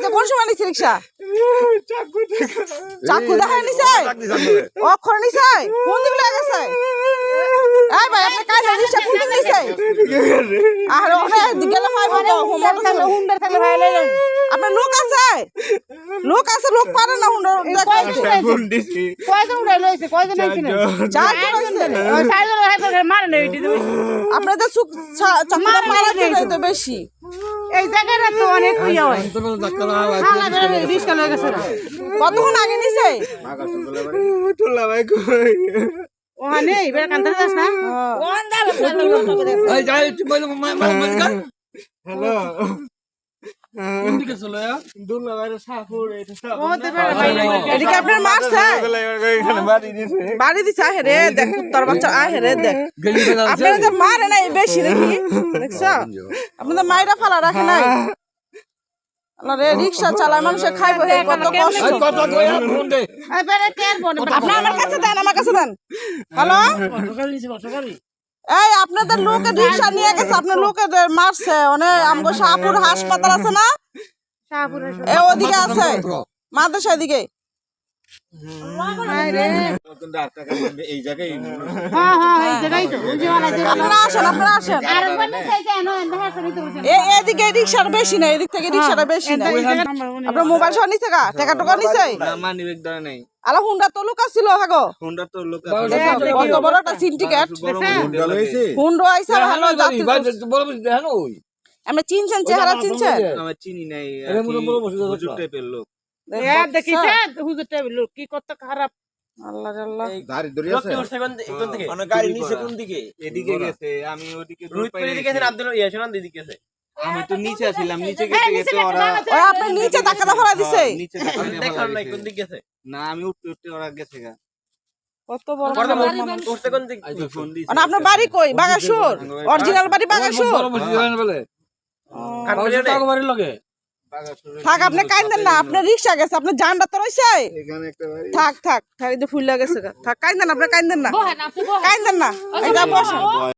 কোন সময় নিছে রিক্সা চাকু দেখা নিছে অক্ষর নিছে কোন দিকে লাগেছে এই ভাই আপনি কাজ রিক্সা কোন দিকে নিছে আর ওখানে গেলে ভাই বাবা হোমওয়ার্ক থাকলে হুন্ডার থাকলে ভাই লই যান আপনার লোক আছে লোক পারে না হুন্ডার কয়জন উড়াই লইছে কয়জন আইছিল চারজন হইছে ওই চারজন হাতে মারে না এইটি আপনাদের চাকুটা মারা যায় তো বেশি এই জায়গাটা তো অনেক ইয়া হয় খালা করে রিস্কা লয়ে গেছে কতক্ষণ আগে নিছে তোলা ভাই কই ওখানে এবার কান্দার যাস না কোন দাল এই যাই তুই বল হ্যালো কোন দিকে চলে দুলা ভাইরে সাপুর এটা সাপুর এদিকে আপনার মারছে এখানে বাড়ি দিছে রে দেখ তোর বাচ্চা রে দেখ আপনারা যে মারে না বেশি দেখি দেখছো আপনাদের মাইরা ফালা রাখে নাই আল্লাহ রে রিকশা চালায় মানুষ খাইবো কত কষ্ট কত ফোন দে এবারে কেন বলে আপনি আমার কাছে দেন হ্যালো এই আপনাদের লোকে রিকশা নিয়ে গেছে আপনার লোকেদের মারছে মানে আমগো শাহপুর হাসপাতাল আছে না শাহপুর এই ওদিকে আছে মাদ্রাসা দিকে এই জায়গায় হ্যাঁ এই জায়গায় তো আপনারা আসেন এদিকে রিকশার বেশি না এদিক থেকে রিকশাটা বেশি না আপনার মোবাইল সহ নিছে টাকা টাকা নিছে না মানি ব্যাগ ধরে নাই আলা হুন্ডা তো লোক ছিল হাগো হুন্ডা তো লোক আছে কত বড় একটা সিন্ডিকেট হুন্ডা আইছে ভালো জাতি বড় বড় দেখেন ওই আমরা চিনছেন চেহারা চিনছেন আমি চিনি নাই হুজুর টাইপের লোক দেখিছেন হুজুর টাইপের লোক কি কত খারাপ আল্লাহ আল্লাহ গাড়ি ধরে আছে কোন থেকে মানে গাড়ি নিচে কোন দিকে এদিকে গেছে আমি ওদিকে রুইতপুর দিকে গেছেন আব্দুল ইয়াসুরান দিদি গেছে আমি তো নিচে ছিলাম নিচে গেছে ওরা ওই আপনি নিচে ধাক্কা ফেলা দিছে নিচে দেখার নাই কোন দিকে গেছে না আমি উঠতে ওরা গেছে গা কত বড় উঠতে কোন দিকে ফোন দিছে আর আপনার বাড়ি কই বাগাসুর অরিজিনাল বাড়ি বাগাসুর বলে কানবাড়ি বাড়ি লাগে থাক আপনি কাইন্দেন না আপনার রিকশা গেছে আপনার জানটা তো রইছে এখানে একটা বাড়ি থাক এই যে ফুল লাগেছে থাক কাইন্দেন আপনি কাইন্দেন না কাইন্দেন না এই যা বসুন